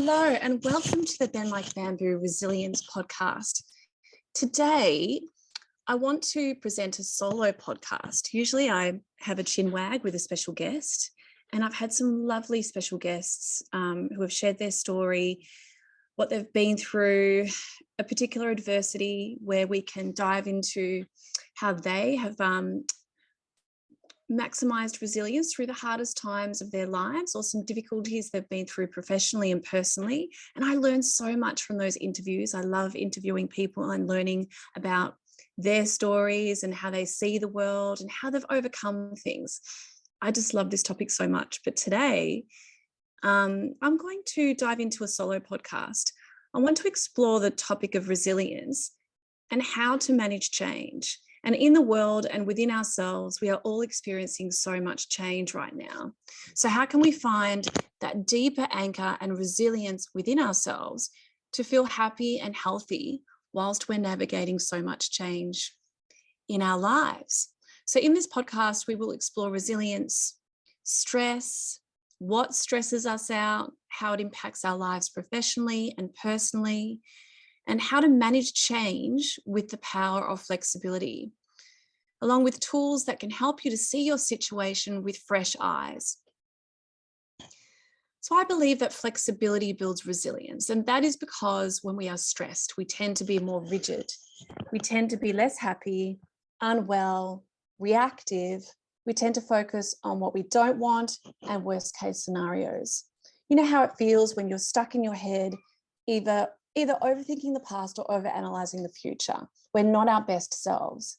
Hello and welcome to the Bend Like Bamboo Resilience podcast. Today, I want to present a solo podcast. Usually I have a chin wag with a special guest, and I've had some lovely special guests who have shared their story, what they've been through, a particular adversity where we can dive into how they have maximized resilience through the hardest times of their lives or some difficulties they've been through professionally and personally. And I learned so much from those interviews. I love interviewing people and learning about their stories and how they see the world and how they've overcome things. I just love this topic so much. But today, I'm going to dive into a solo podcast. I want to explore the topic of resilience and how to manage change. And in the world and within ourselves, we are all experiencing so much change right now. So how can we find that deeper anchor and resilience within ourselves to feel happy and healthy whilst we're navigating so much change in our lives? So in this podcast, we will explore resilience, stress, what stresses us out, how it impacts our lives professionally and personally, and how to manage change with the power of flexibility, along with tools that can help you to see your situation with fresh eyes. So I believe that flexibility builds resilience, and that is because when we are stressed, we tend to be more rigid. We tend to be less happy, unwell, reactive. We tend to focus on what we don't want and worst case scenarios. You know how it feels when you're stuck in your head, either overthinking the past or overanalyzing the future. We're not our best selves,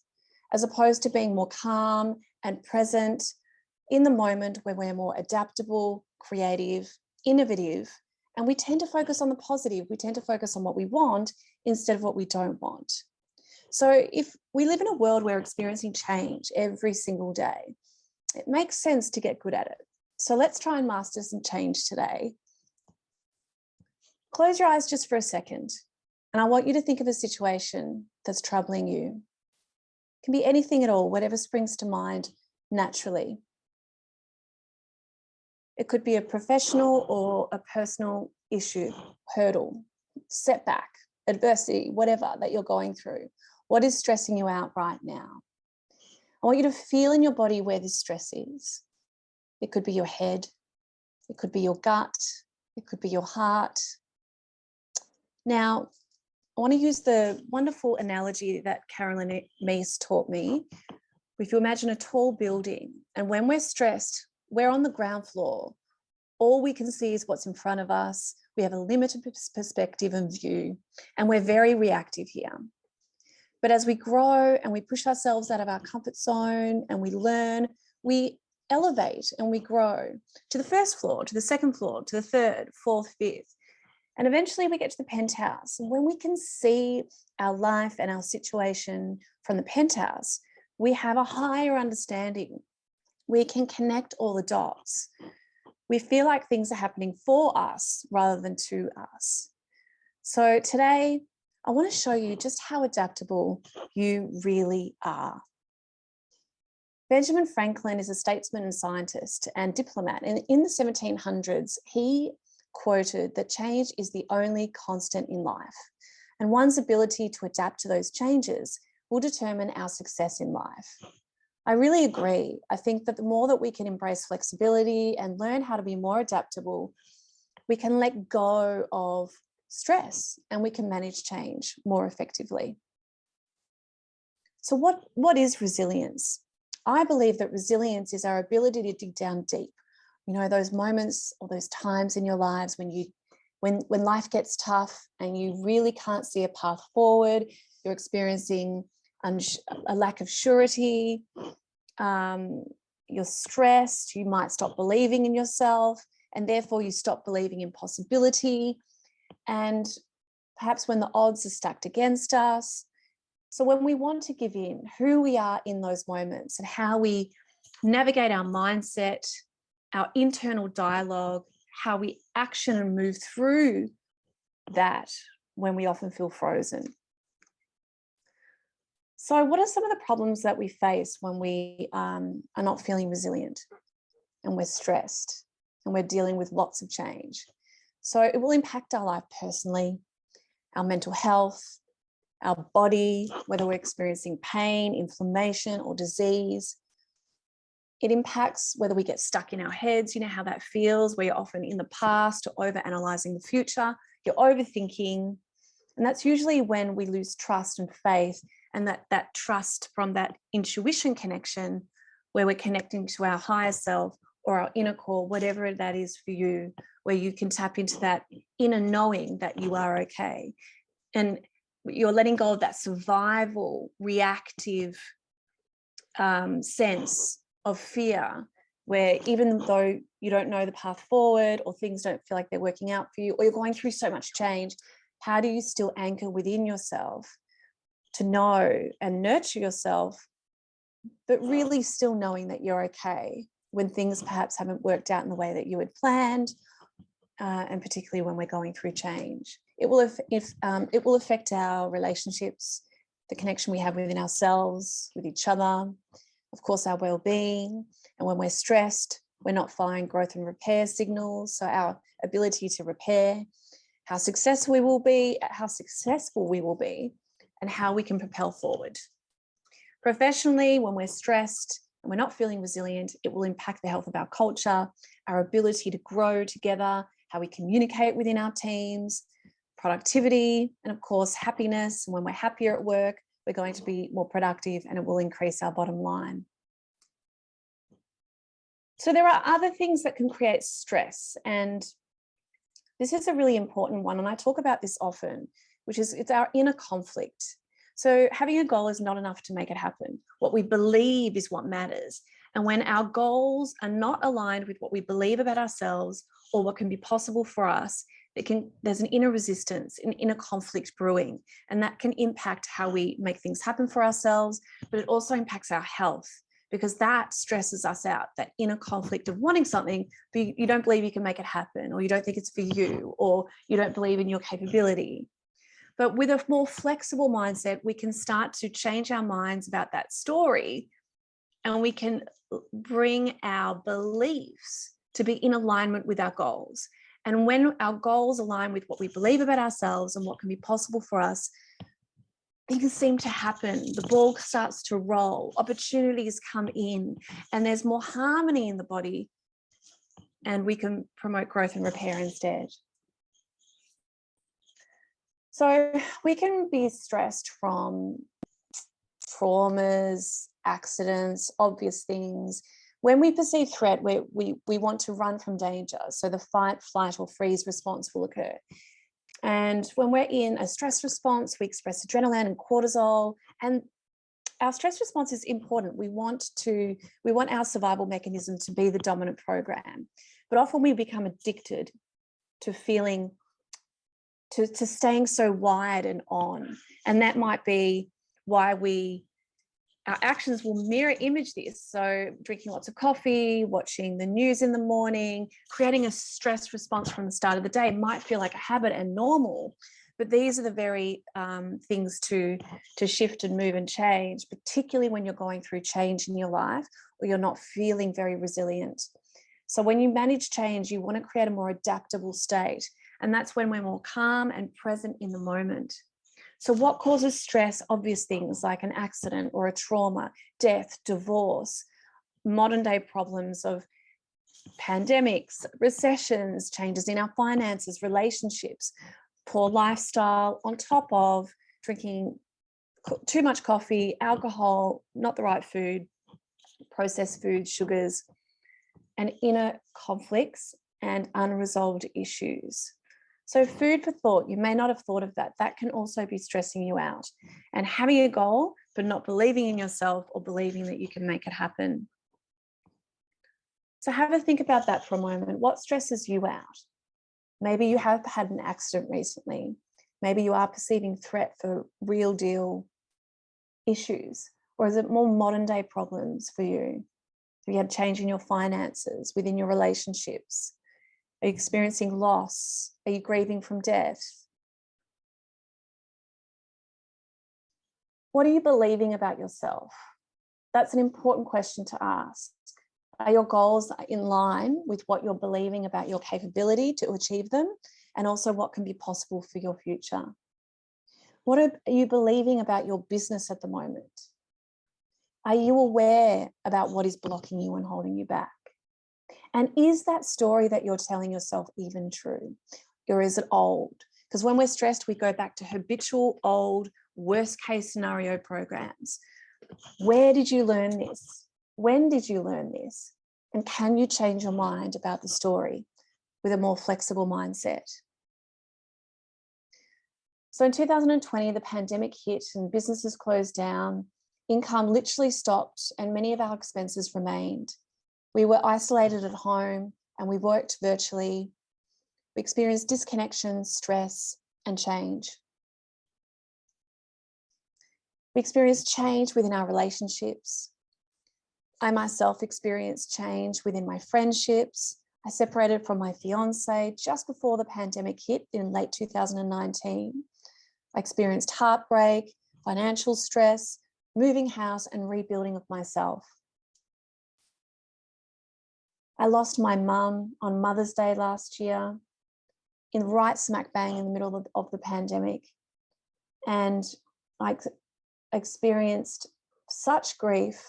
as opposed to being more calm and present in the moment where we're more adaptable, creative, innovative, and we tend to focus on the positive. We tend to focus on what we want instead of what we don't want. So if we live in a world where we're experiencing change every single day, it makes sense to get good at it. So let's try and master some change today. Close your eyes just for a second, and I want you to think of a situation that's troubling you. It can be anything at all, whatever springs to mind naturally. It could be a professional or a personal issue, hurdle, setback, adversity, whatever that you're going through. What is stressing you out right now? I want you to feel in your body where this stress is. It could be your head, it could be your gut, it could be your heart. Now, I want to use the wonderful analogy that Carolyn Meese taught me. If you imagine a tall building, and when we're stressed, we're on the ground floor. All we can see is what's in front of us. We have a limited perspective and view, and we're very reactive here. But as we grow and we push ourselves out of our comfort zone and we learn, we elevate and we grow to the first floor, to the second floor, to the third, fourth, fifth. And eventually we get to the penthouse. And when we can see our life and our situation from the penthouse, we have a higher understanding. We can connect all the dots. We feel like things are happening for us rather than to us. So today, I want to show you just how adaptable you really are. Benjamin Franklin is a statesman and scientist and diplomat. And in the 1700s, he quoted that change is the only constant in life, and one's ability to adapt to those changes will determine our success in life. I really agree. I think that the more that we can embrace flexibility and learn how to be more adaptable, we can let go of stress and we can manage change more effectively. So what is resilience? I believe that resilience is our ability to dig down deep. You know, those moments or those times in your lives when life gets tough and you really can't see a path forward, you're experiencing a lack of surety, you're stressed, you might stop believing in yourself, and therefore you stop believing in possibility. And perhaps when the odds are stacked against us. So when we want to give in, who we are in those moments and how we navigate our mindset, our internal dialogue, how we action and move through that when we often feel frozen. So what are some of the problems that we face when we are not feeling resilient and we're stressed and we're dealing with lots of change? So it will impact our life personally, our mental health, our body, whether we're experiencing pain, inflammation, or disease. It impacts whether we get stuck in our heads, you know how that feels, where you're often in the past or over-analyzing the future, you're overthinking. And that's usually when we lose trust and faith, and that trust from that intuition connection, where we're connecting to our higher self or our inner core, whatever that is for you, where you can tap into that inner knowing that you are okay. And you're letting go of that survival, reactive sense of fear, where even though you don't know the path forward, or things don't feel like they're working out for you, or you're going through so much change, how do you still anchor within yourself to know and nurture yourself, but really still knowing that you're okay when things perhaps haven't worked out in the way that you had planned, and particularly when we're going through change. It will affect our relationships, the connection we have within ourselves, with each other, of course, our well-being. And when we're stressed, we're not following growth and repair signals. So our ability to repair, how successful we will be, and how we can propel forward. Professionally, when we're stressed and we're not feeling resilient, it will impact the health of our culture, our ability to grow together, how we communicate within our teams, productivity, and of course, happiness. And when we're happier at work, we're going to be more productive, and it will increase our bottom line. So there are other things that can create stress, and this is a really important one, and I talk about this often, which is it's our inner conflict. So having a goal is not enough to make it happen. What we believe is what matters. And when our goals are not aligned with what we believe about ourselves or what can be possible for us, there's an inner resistance, an inner conflict brewing, and that can impact how we make things happen for ourselves, but it also impacts our health, because that stresses us out, that inner conflict of wanting something, but you don't believe you can make it happen, or you don't think it's for you, or you don't believe in your capability. But with a more flexible mindset, we can start to change our minds about that story, and we can bring our beliefs to be in alignment with our goals. And when our goals align with what we believe about ourselves and what can be possible for us, things seem to happen. The ball starts to roll, opportunities come in, and there's more harmony in the body, and we can promote growth and repair instead. So we can be stressed from traumas, accidents, obvious things. When we perceive threat, we want to run from danger. So the fight, flight, or freeze response will occur. And when we're in a stress response, we express adrenaline and cortisol. And our stress response is important. We want our survival mechanism to be the dominant program. But often we become addicted to feeling, to staying so wired and on. And that might be why our actions will mirror image this. So drinking lots of coffee, watching the news in the morning, creating a stress response from the start of the day might feel like a habit and normal, but these are the very things to shift and move and change, particularly when you're going through change in your life or you're not feeling very resilient. So when you manage change, you want to create a more adaptable state, and that's when we're more calm and present in the moment. So what causes stress? Obvious things like an accident or a trauma, death, divorce, modern day problems of pandemics, recessions, changes in our finances, relationships, poor lifestyle, on top of drinking too much coffee, alcohol, not the right food, processed foods, sugars, and inner conflicts and unresolved issues. So food for thought, you may not have thought of that. That can also be stressing you out. And having a goal, but not believing in yourself or believing that you can make it happen. So have a think about that for a moment. What stresses you out? Maybe you have had an accident recently. Maybe you are perceiving threat for real deal issues. Or is it more modern day problems for you? Have you had change in your finances, within your relationships? Are you experiencing loss? Are you grieving from death? What are you believing about yourself? That's an important question to ask. Are your goals in line with what you're believing about your capability to achieve them, and also what can be possible for your future? What are you believing about your business at the moment? Are you aware about what is blocking you and holding you back? And is that story that you're telling yourself even true? Or is it old? Because when we're stressed, we go back to habitual, old, worst case scenario programs. Where did you learn this? When did you learn this? And can you change your mind about the story with a more flexible mindset? So in 2020, the pandemic hit and businesses closed down. Income literally stopped and many of our expenses remained. We were isolated at home and we worked virtually. We experienced disconnection, stress, and change. We experienced change within our relationships. I myself experienced change within my friendships. I separated from my fiance just before the pandemic hit in late 2019. I experienced heartbreak, financial stress, moving house, and rebuilding of myself. I lost my mum on Mother's Day last year, in right smack bang in the middle of the pandemic. And I experienced such grief,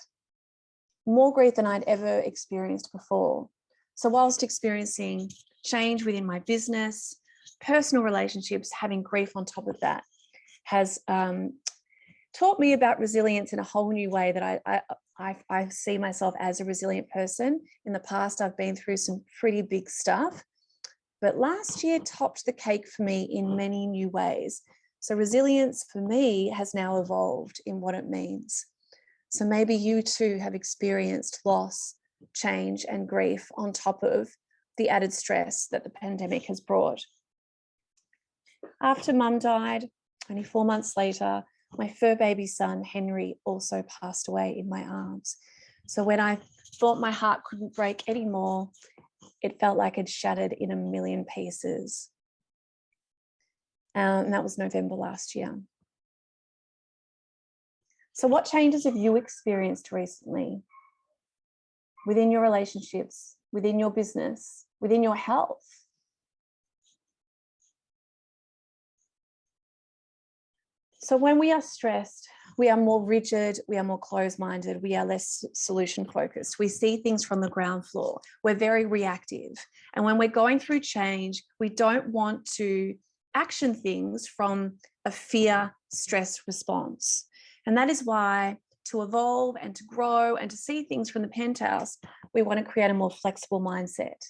more grief than I'd ever experienced before. So whilst experiencing change within my business, personal relationships, having grief on top of that has taught me about resilience in a whole new way, that I see myself as a resilient person. In the past, I've been through some pretty big stuff, but last year topped the cake for me in many new ways. So resilience for me has now evolved in what it means. So maybe you too have experienced loss, change, and grief on top of the added stress that the pandemic has brought. After Mum died, only 4 months later, my fur baby son, Henry, also passed away in my arms. So when I thought my heart couldn't break anymore, it felt like it shattered in a million pieces. And that was November last year. So what changes have you experienced recently within your relationships, within your business, within your health? So when we are stressed, we are more rigid, we are more closed-minded, we are less solution-focused. We see things from the ground floor. We're very reactive. And when we're going through change, we don't want to action things from a fear, stress response. And that is why, to evolve and to grow and to see things from the penthouse, we want to create a more flexible mindset.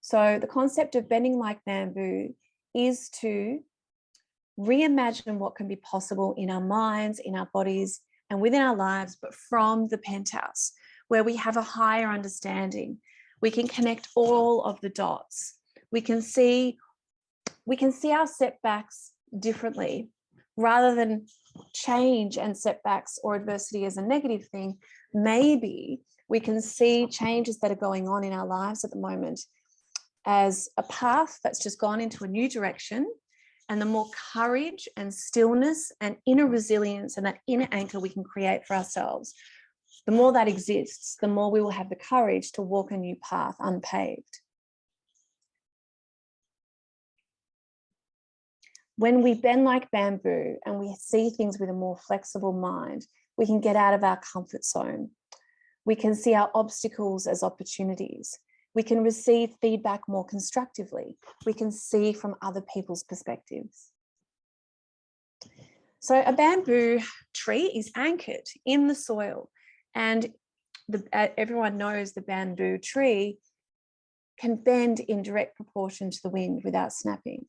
So the concept of bending like bamboo is to reimagine what can be possible in our minds, in our bodies, and within our lives, but from the penthouse, where we have a higher understanding. We can connect all of the dots. We can see our setbacks differently, rather than change and setbacks or adversity as a negative thing. Maybe we can see changes that are going on in our lives at the moment as a path that's just gone into a new direction. And the more courage and stillness and inner resilience and that inner anchor we can create for ourselves, the more that exists, the more we will have the courage to walk a new path unpaved. When we bend like bamboo and we see things with a more flexible mind, we can get out of our comfort zone. We can see our obstacles as opportunities. We can receive feedback more constructively. We can see from other people's perspectives. So a bamboo tree is anchored in the soil, and everyone knows the bamboo tree can bend in direct proportion to the wind without snapping.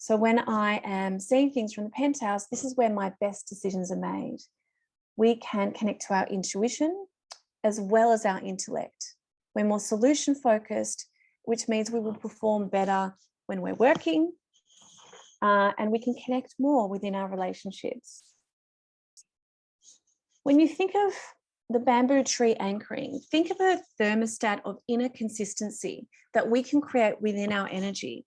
So when I am seeing things from the penthouse, this is where my best decisions are made. We can connect to our intuition as well as our intellect. We're more solution focused, which means we will perform better when we're working, and we can connect more within our relationships. When you think of the bamboo tree anchoring, think of a thermostat of inner consistency that we can create within our energy.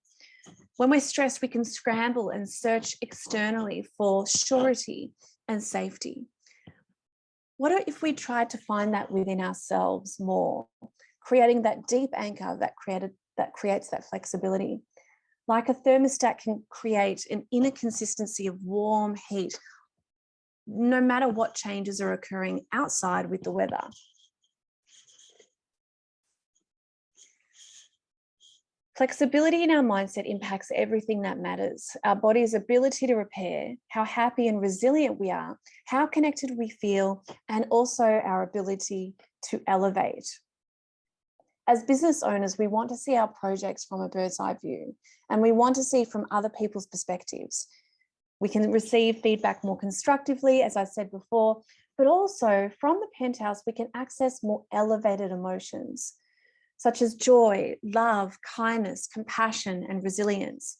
When we're stressed, we can scramble and search externally for surety and safety. What if we tried to find that within ourselves more, creating that deep anchor that creates that flexibility? Like a thermostat can create an inner consistency of warm heat, no matter what changes are occurring outside with the weather. Flexibility in our mindset impacts everything that matters. Our body's ability to repair, how happy and resilient we are, how connected we feel, and also our ability to elevate. As business owners, we want to see our projects from a bird's eye view, and we want to see from other people's perspectives. We can receive feedback more constructively, as I said before, but also from the penthouse, we can access more elevated emotions, such as joy, love, kindness, compassion, and resilience.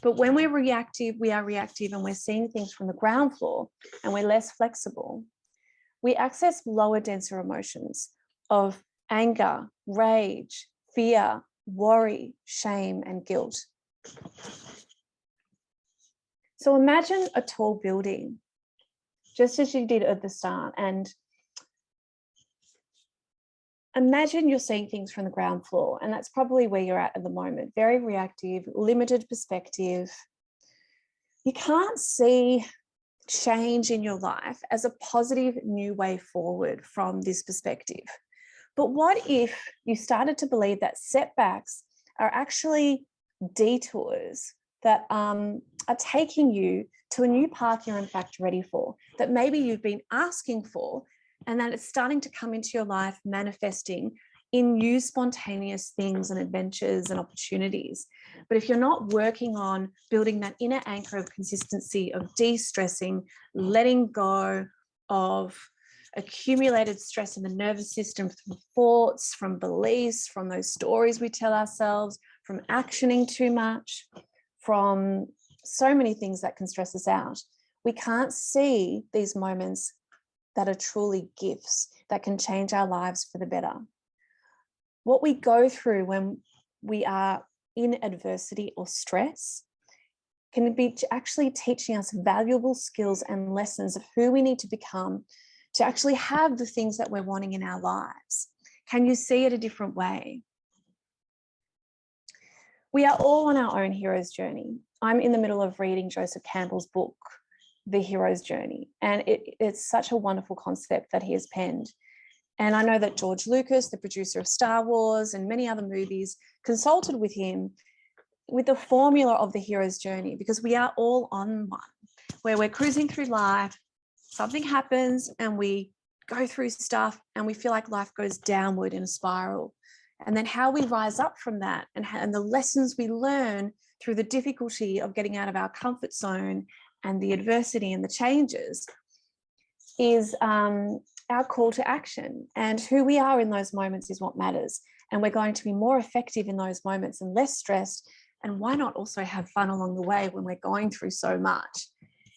But when we're reactive, we are reactive and we're seeing things from the ground floor and we're less flexible. We access lower, denser emotions of anger, rage, fear, worry, shame, and guilt. So imagine a tall building, just as you did at the start, and imagine you're seeing things from the ground floor, and that's probably where you're at the moment. Very reactive, limited perspective. You can't see change in your life as a positive new way forward from this perspective. But what if you started to believe that setbacks are actually detours that are taking you to a new path you're in fact ready for, that maybe you've been asking for, and that it's starting to come into your life, manifesting in new spontaneous things and adventures and opportunities. But if you're not working on building that inner anchor of consistency, of de-stressing, letting go of accumulated stress in the nervous system from thoughts, from beliefs, from those stories we tell ourselves, from actioning too much, from so many things that can stress us out, we can't see these moments that are truly gifts that can change our lives for the better. What we go through when we are in adversity or stress can be actually teaching us valuable skills and lessons of who we need to become to actually have the things that we're wanting in our lives. Can you see it a different way? We are all on our own hero's journey. I'm in the middle of reading Joseph Campbell's book, The Hero's Journey, and it's such a wonderful concept that he has penned. And I know that George Lucas, the producer of Star Wars and many other movies, consulted with him with the formula of the hero's journey, because we are all on one, where we're cruising through life, something happens and we go through stuff and we feel like life goes downward in a spiral. And then how we rise up from that and the lessons we learn through the difficulty of getting out of our comfort zone and the adversity and the changes is our call to action. And who we are in those moments is what matters. And we're going to be more effective in those moments and less stressed. And why not also have fun along the way when we're going through so much,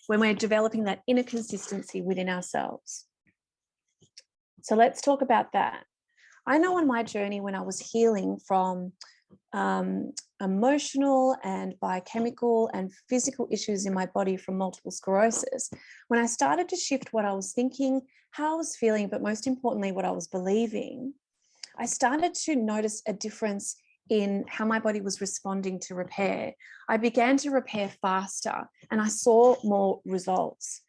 when we're developing that inner consistency within ourselves? So let's talk about that. I know on my journey when I was healing from emotional and biochemical and physical issues in my body from multiple sclerosis, when I started to shift what I was thinking, how I was feeling, but most importantly, what I was believing, I started to notice a difference in how my body was responding to repair. I began to repair faster and I saw more results.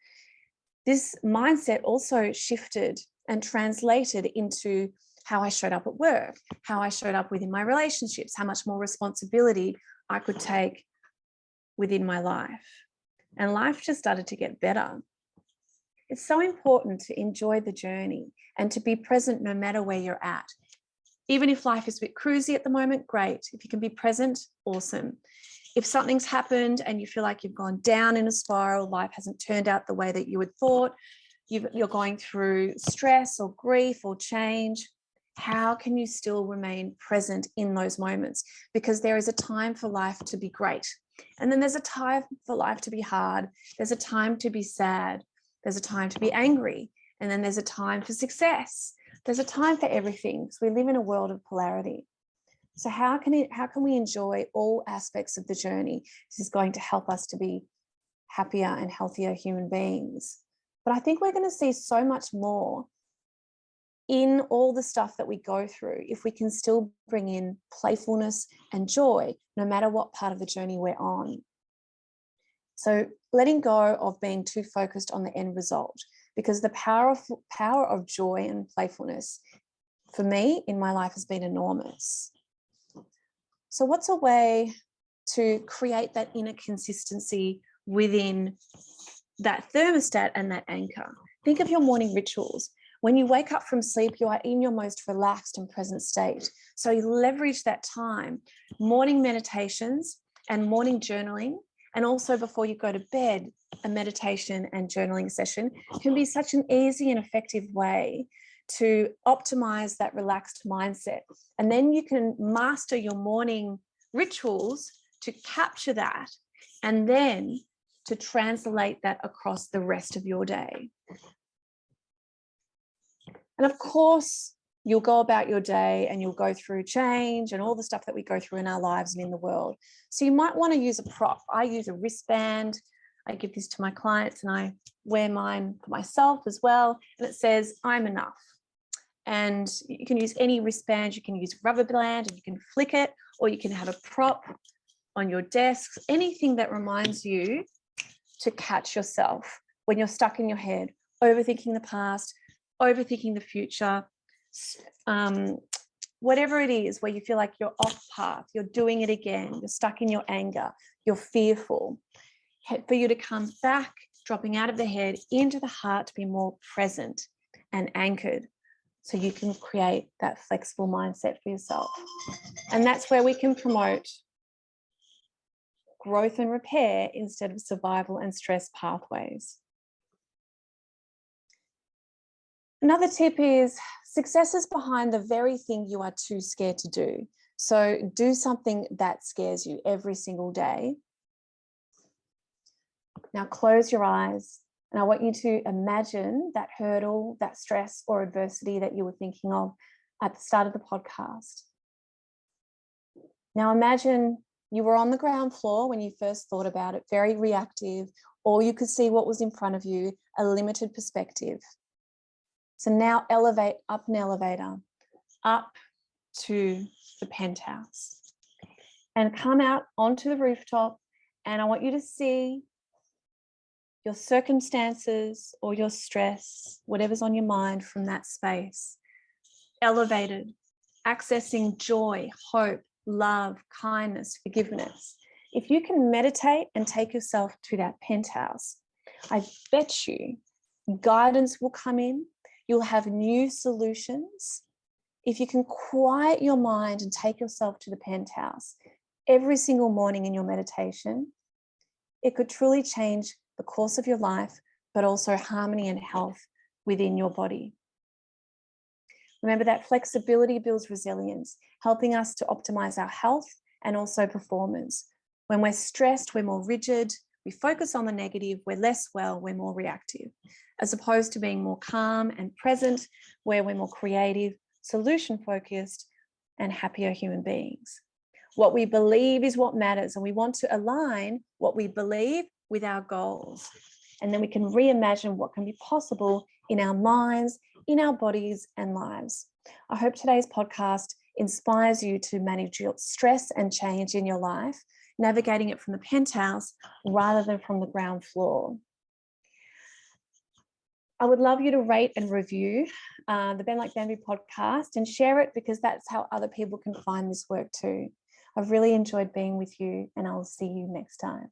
This mindset also shifted and translated into how I showed up at work, how I showed up within my relationships, how much more responsibility I could take within my life. And life just started to get better. It's so important to enjoy the journey and to be present no matter where you're at. Even if life is a bit cruisy at the moment, great. If you can be present, awesome. If something's happened and you feel like you've gone down in a spiral, life hasn't turned out the way that you had thought, you're going through stress or grief or change, how can you still remain present in those moments? Because there is a time for life to be great. And then there's a time for life to be hard. There's a time to be sad. There's a time to be angry. And then there's a time for success. There's a time for everything. So we live in a world of polarity. So how can we enjoy all aspects of the journey? This is going to help us to be happier and healthier human beings. But I think we're going to see so much more in all the stuff that we go through if we can still bring in playfulness and joy, no matter what part of the journey we're on. So letting go of being too focused on the end result, because the power of joy and playfulness for me in my life has been enormous. So what's a way to create that inner consistency within that thermostat and that anchor? Think of your morning rituals. When you wake up from sleep, you are in your most relaxed and present state. So you leverage that time. Morning meditations and morning journaling, and also before you go to bed, a meditation and journaling session can be such an easy and effective way to optimize that relaxed mindset. And then you can master your morning rituals to capture that and then to translate that across the rest of your day. And of course, you'll go about your day and you'll go through change and all the stuff that we go through in our lives and in the world. So you might want to use a prop. I use a wristband. I give this to my clients and I wear mine for myself as well. And it says, I'm enough. And you can use any wristband. You can use a rubber band and you can flick it, or you can have a prop on your desk, anything that reminds you to catch yourself when you're stuck in your head, overthinking the past, overthinking the future, whatever it is where you feel like you're off path, you're doing it again, you're stuck in your anger, you're fearful, for you to come back, dropping out of the head into the heart, to be more present and anchored, so you can create that flexible mindset for yourself. And that's where we can promote growth and repair instead of survival and stress pathways. Another tip is success is behind the very thing you are too scared to do. So do something that scares you every single day. Now close your eyes and I want you to imagine that hurdle, that stress or adversity that you were thinking of at the start of the podcast. Now imagine you were on the ground floor when you first thought about it, very reactive, or you could see what was in front of you, a limited perspective. So now elevate up an elevator, up to the penthouse, and come out onto the rooftop. And I want you to see your circumstances or your stress, whatever's on your mind from that space, elevated, accessing joy, hope, love, kindness, forgiveness. If you can meditate and take yourself to that penthouse, I bet you guidance will come in. You'll have new solutions. If you can quiet your mind and take yourself to the penthouse every single morning in your meditation, it could truly change the course of your life, but also harmony and health within your body. Remember that flexibility builds resilience, helping us to optimize our health and also performance. When we're stressed, we're more rigid, we focus on the negative, we're less well, we're more reactive, as opposed to being more calm and present, where we're more creative, solution-focused, and happier human beings. What we believe is what matters, and we want to align what we believe with our goals. And then we can reimagine what can be possible in our minds, in our bodies and lives. I hope today's podcast inspires you to manage your stress and change in your life, navigating it from the penthouse rather than from the ground floor. I would love you to rate and review the Bend Like Bamboo podcast and share it, because that's how other people can find this work too. I've really enjoyed being with you, and I'll see you next time.